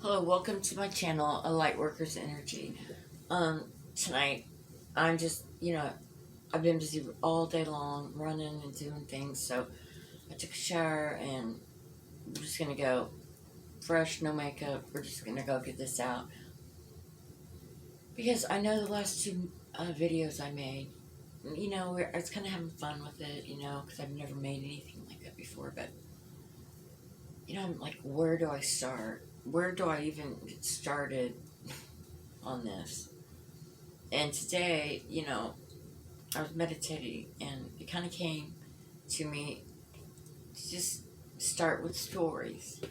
Hello, welcome to my channel, A Lightworker's Energy. Tonight, I'm just, I've been busy all day long, running and doing things, so I took a shower and we're just gonna go fresh, no makeup. We're just gonna go get this out. Because I know the last two videos I made, I was kind of having fun with it, because I've never made anything like that before, but, I'm like, where do I start? Where do I even get started on this? And today, I was meditating and it kind of came to me to just start with stories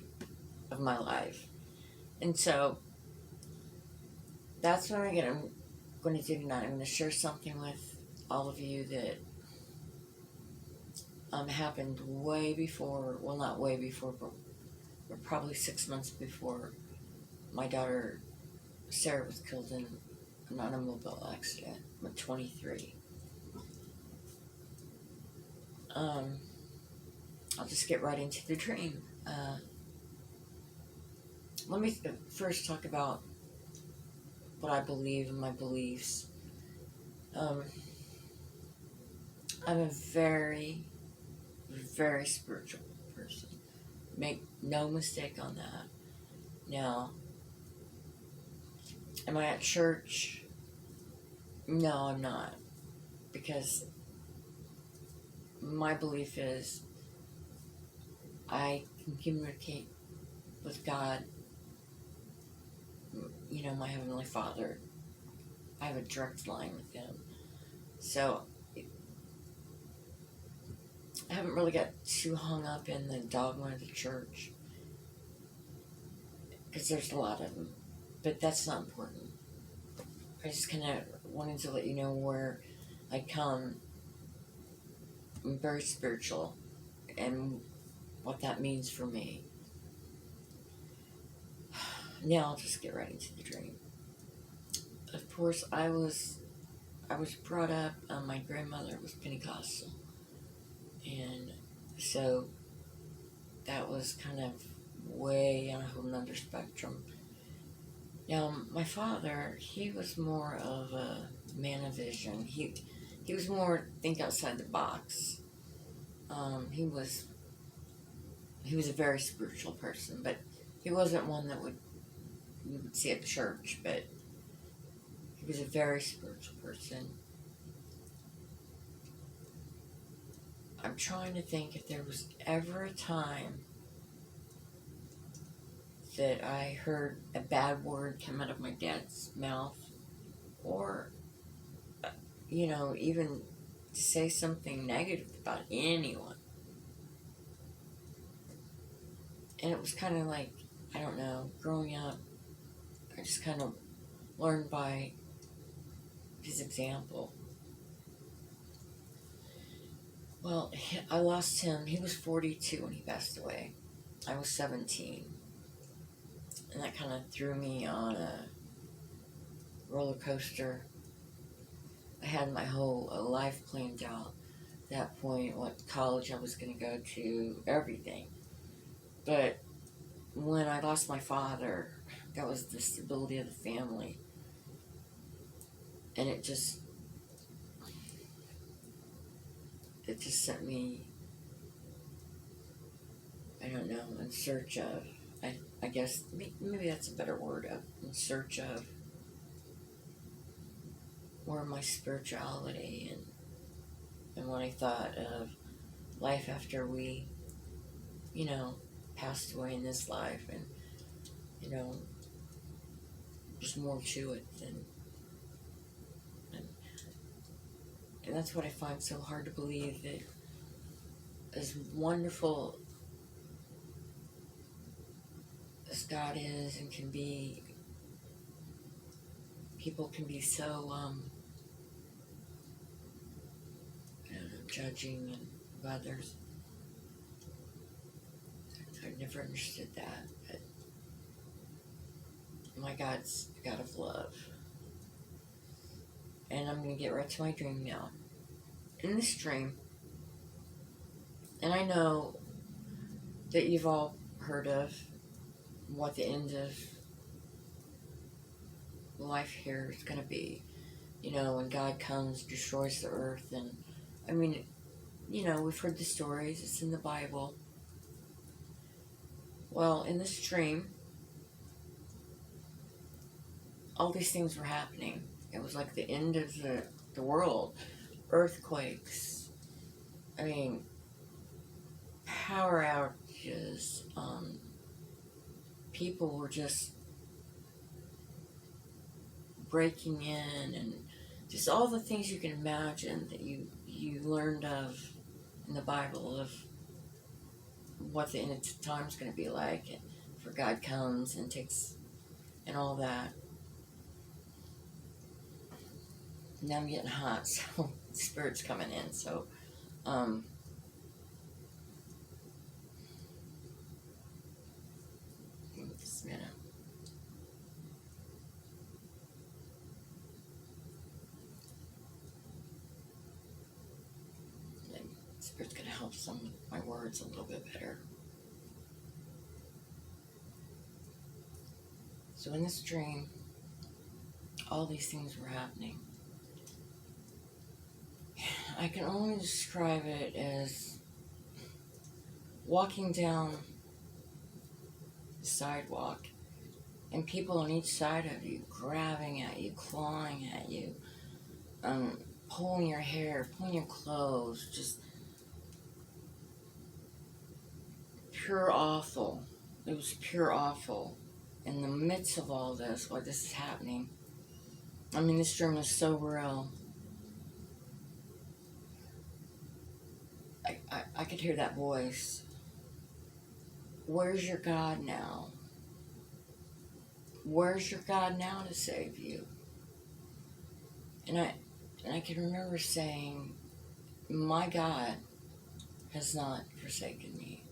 of my life. And so that's what I'm going to do tonight. I'm going to share something with all of you that happened way before, well, not way before, but probably 6 months before my daughter Sarah was killed in an automobile accident at 23. I'll just get right into the dream. Let me first talk about what I believe and my beliefs. I'm a very, very spiritual person. Make no mistake on that. Now, am I at church? No, I'm not. Because my belief is I can communicate with God, my Heavenly Father. I have a direct line with Him. So, I haven't really got too hung up in the dogma of the church. Because there's a lot of them. But that's not important. I just kind of wanted to let you know where I come. I'm very spiritual and what that means for me. Now I'll just get right into the dream. Of course, I was brought up, my grandmother was Pentecostal. And so that was kind of way on a whole nother spectrum. Now, my father, he was more of a man of vision. He was more think outside the box. He was a very spiritual person, but he wasn't one that you would see at church, but he was a very spiritual person. I'm trying to think if there was ever a time that I heard a bad word come out of my dad's mouth, or, even say something negative about anyone. And it was kind of like, I don't know, growing up, I just kind of learned by his example. Well, I lost him. He was 42 when he passed away. I was 17. And that kind of threw me on a roller coaster. I had my whole life planned out at that point, what college I was going to go to, everything. But when I lost my father, that was the stability of the family. And it just sent me, I don't know, in search of, I guess, maybe that's a better word, in search of more of my spirituality and what I thought of life after we, passed away in this life, and, there's more to it and that's what I find so hard to believe, that as wonderful as God is and can be, people can be so, judging of others. I've never understood that, but my God's a God of love. And I'm going to get right to my dream now. In this dream, and I know that you've all heard of what the end of life here is going to be. You know, when God comes, destroys the earth. And I mean, you know, we've heard the stories, it's in the Bible. Well, in this dream, all these things were happening. It was like the end of the world. Earthquakes. I mean, power outages. People were just breaking in, and just all the things you can imagine that you learned of in the Bible of what the end of time is going to be like, and for God comes and takes and all that. Now I'm getting hot, so spirit's coming in. So, just a minute. Spirit's gonna help some of my words a little bit better. So in this dream, all these things were happening. I can only describe it as walking down the sidewalk and people on each side of you grabbing at you, clawing at you, pulling your hair, pulling your clothes, just pure awful. It was pure awful. In the midst of all this, while this is happening, I mean, this dream was so real. I could hear that voice. Where's your God now? Where's your God now to save you? And I can remember saying, my God has not forsaken me.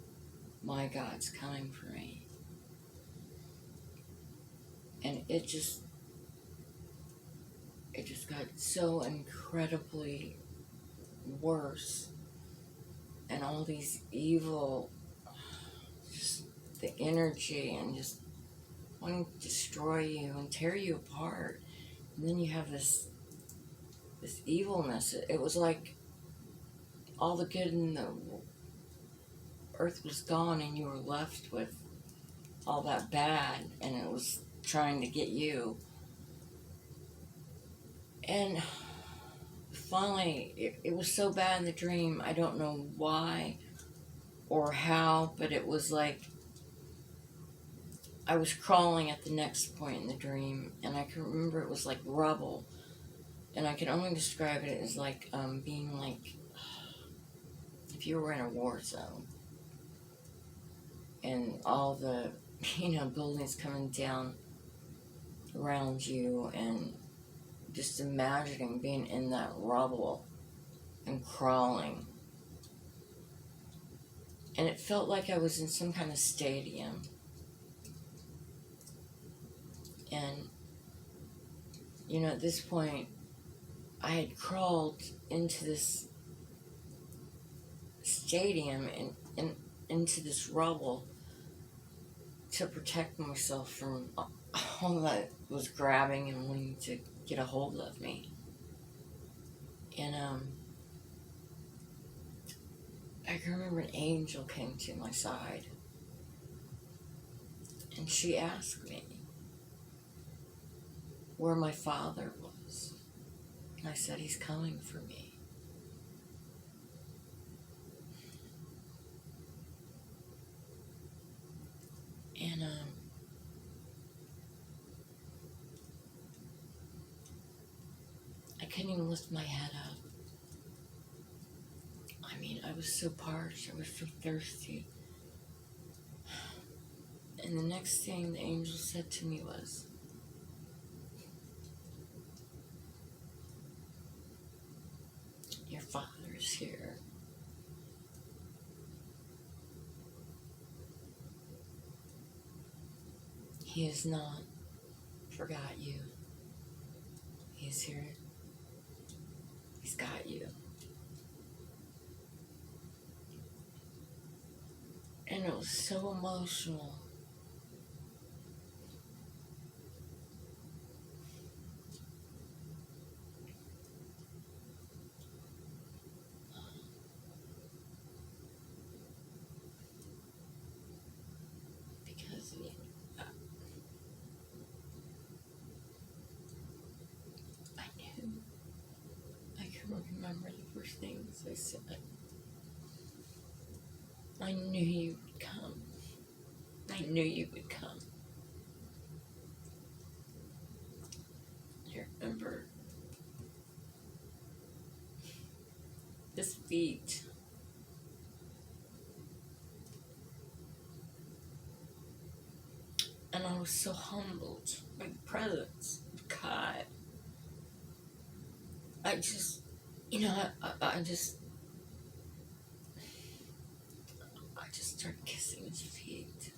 My God's coming for me. And it just got so incredibly worse. And all these evil, just the energy and just wanting to destroy you and tear you apart. And then you have this evilness. It was like all the good in the earth was gone and you were left with all that bad, and it was trying to get you. And finally, it was so bad in the dream, I don't know why or how, but it was like I was crawling at the next point in the dream, and I can remember it was like rubble, and I can only describe it as like being like if you were in a war zone and all the buildings coming down around you, and just imagining being in that rubble and crawling. And it felt like I was in some kind of stadium. And, at this point, I had crawled into this stadium and into this rubble to protect myself from all that was grabbing and wanting to get a hold of me. And I can remember an angel came to my side, and she asked me where my father was. And I said, he's coming for me. And I couldn't even lift my head up. I mean, I was so parched, I was so thirsty. And the next thing the angel said to me was, your father is here. He has not forgot you. He is here. He's got you. And it was so emotional. remember the first things I said. I knew you would come. I knew you would come. I remember his feet. And I was so humbled by the presence of God. I just, I just started kissing his feet.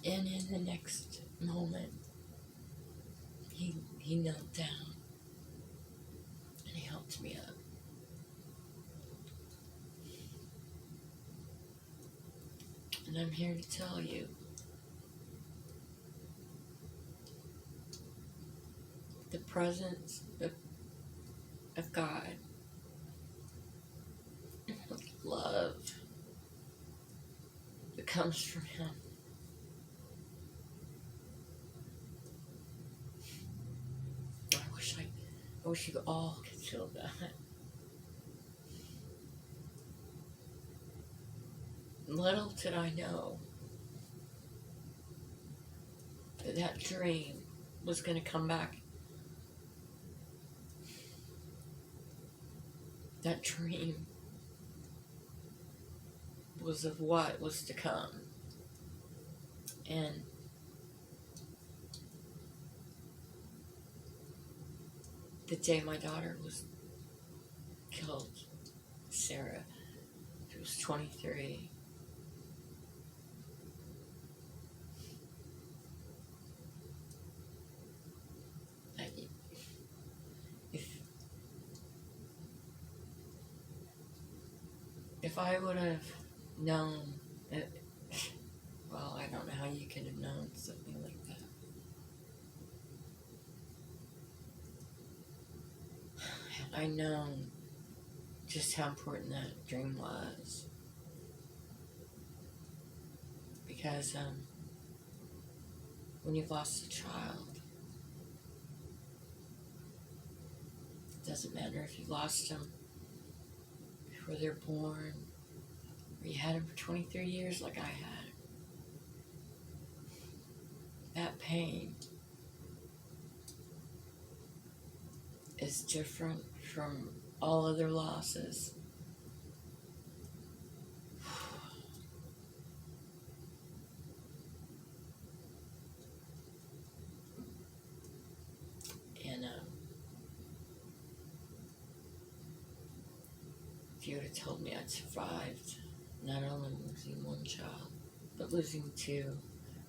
And in the next moment, he knelt down and he helped me up. And I'm here to tell you, the presence of God, love that comes from him. I wish you all could feel that. Little did I know that dream was going to come back. That dream was of what was to come. And the day my daughter was killed, Sarah, she was 23. If I would have known that, well, I don't know how you could have known something like that. Had I known just how important that dream was. Because when you've lost a child, it doesn't matter if you lost them before they're born, or you had them for 23 years like I had. That pain is different from all other losses. And if you would have told me I'd survived not only losing one child, but losing two,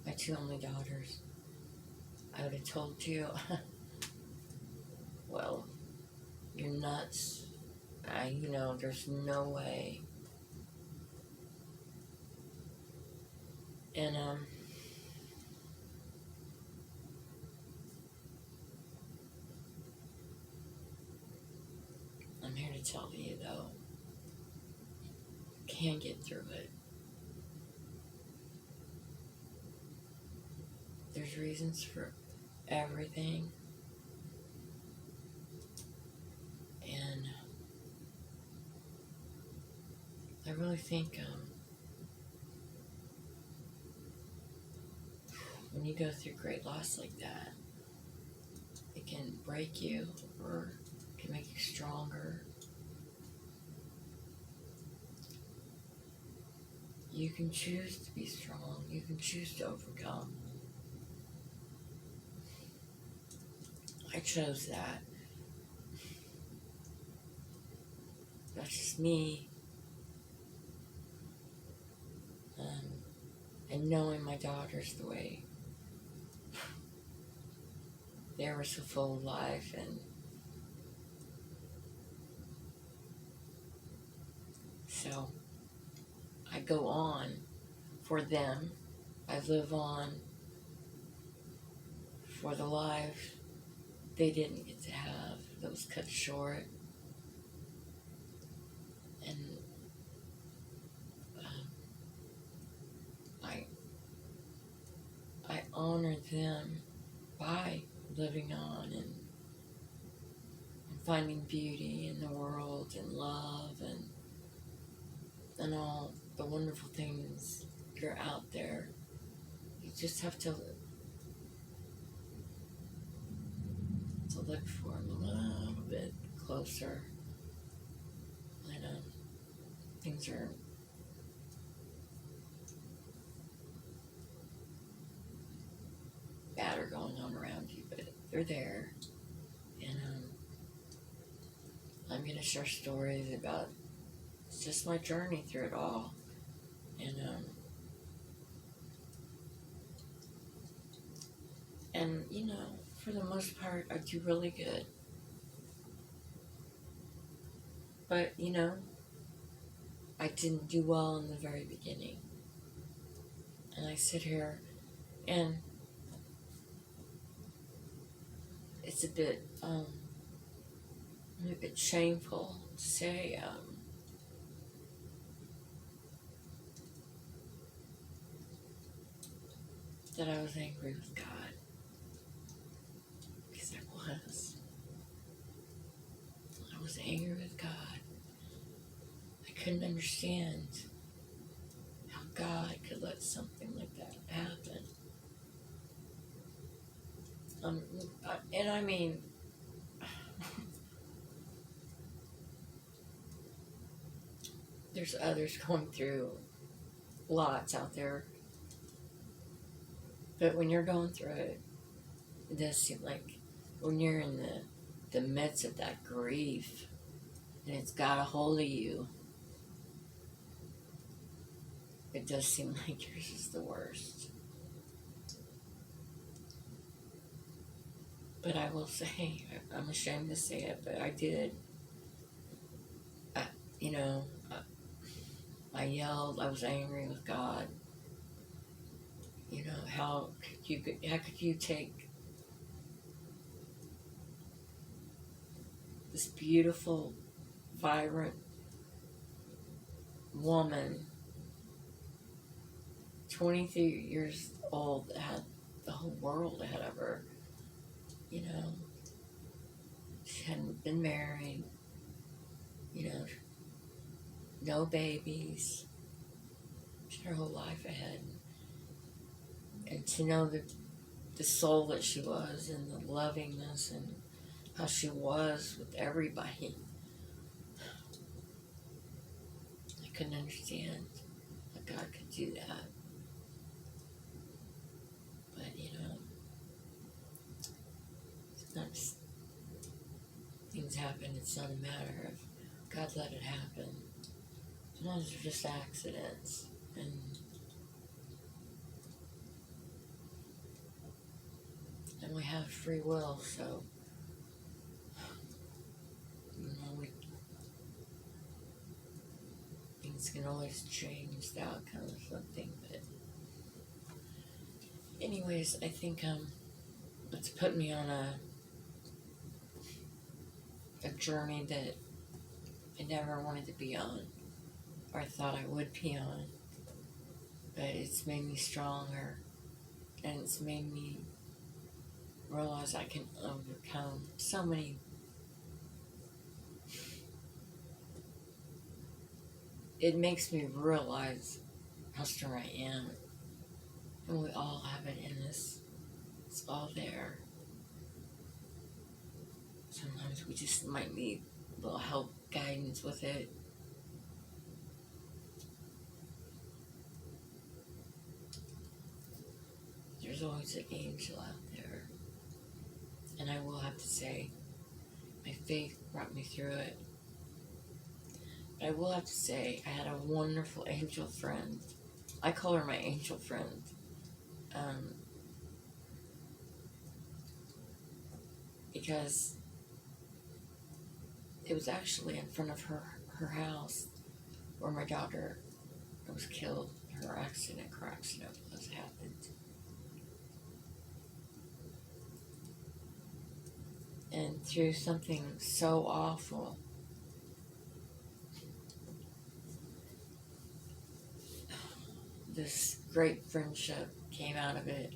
my two only daughters, I would have told you, well, you're nuts. There's no way. And I'm here to tell you though, you can get through it. There's reasons for everything. And I really think when you go through great loss like that, it can break you or it can make you stronger. You can choose to be strong. You can choose to overcome. I chose that. That's just me. And knowing my daughters the way they were so full of life, and so I go on for them. I live on for the life they didn't get to have, that was cut short. And honor them by living on and finding beauty in the world and love and all the wonderful things that are out there. You just have to look for them a little bit closer. And things are bad are going on around you, but they're there. And I'm going to share stories about just my journey through it all. And you know, for the most part, I do really good. But you know, I didn't do well in the very beginning. And I sit here and it's a bit shameful to say that I was angry with God. Because I was angry with God. I couldn't understand how God could let something like that happen. And I mean, there's others going through lots out there. But when you're going through it, it does seem like when you're in the midst of that grief and it's got a hold of you, it does seem like yours is the worst. But I will say, I'm ashamed to say it, but I did. I yelled, I was angry with God. You know, how could you take this beautiful, vibrant woman, 23 years old, that had the whole world ahead of her, you know, she hadn't been married, you know, no babies, she had her whole life ahead, and to know the soul that she was and the lovingness and how she was with everybody, I couldn't understand how God could do that. But you know, sometimes things happen. It's not a matter of God let it happen. Sometimes they're just accidents, and we have free will, so you know, things can always change the outcome of something. But anyways, I think it's put me on a journey that I never wanted to be on, or I thought I would be on. But it's made me stronger, and it's made me realize I can overcome so many. It makes me realize how strong I am, and we all have it in us. It's all there. Sometimes we just might need a little help, guidance with it. There's always an angel out there. And I will have to say, my faith brought me through it. But I will have to say, I had a wonderful angel friend. I call her my angel friend. Because it was actually in front of her house where my daughter was killed. Her car accident was happened. And through something so awful, this great friendship came out of it.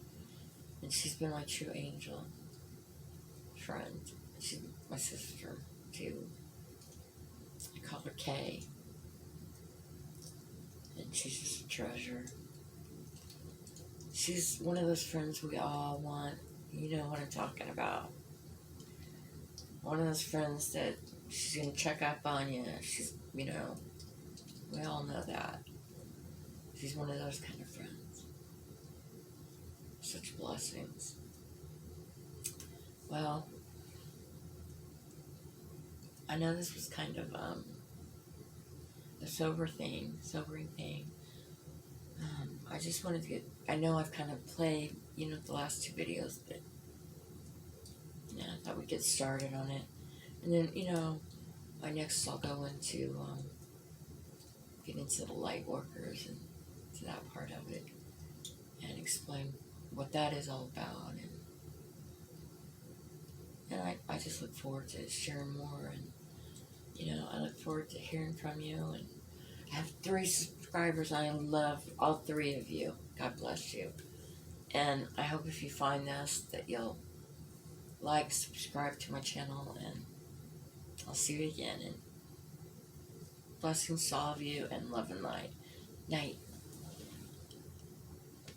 And she's been my true angel friend. She's my sister, too. I call her Kay. And she's just a treasure. She's one of those friends we all want. You know what I'm talking about. One of those friends that she's going to check up on you. She's, we all know that. She's one of those kind of friends. Such blessings. Well, I know this was kind of a sobering thing. I just wanted to I know I've kind of played, the last two videos, but I thought we'd get started on it. And then, next I'll go into, get into the light workers and to that part of it and explain what that is all about. And I just look forward to sharing more, and, I look forward to hearing from you. And I have 3 subscribers. I love all 3 of you. God bless you. And I hope if you find this that you'll like, subscribe to my channel, and I'll see you again. And blessings to all of you, and love and light. Night.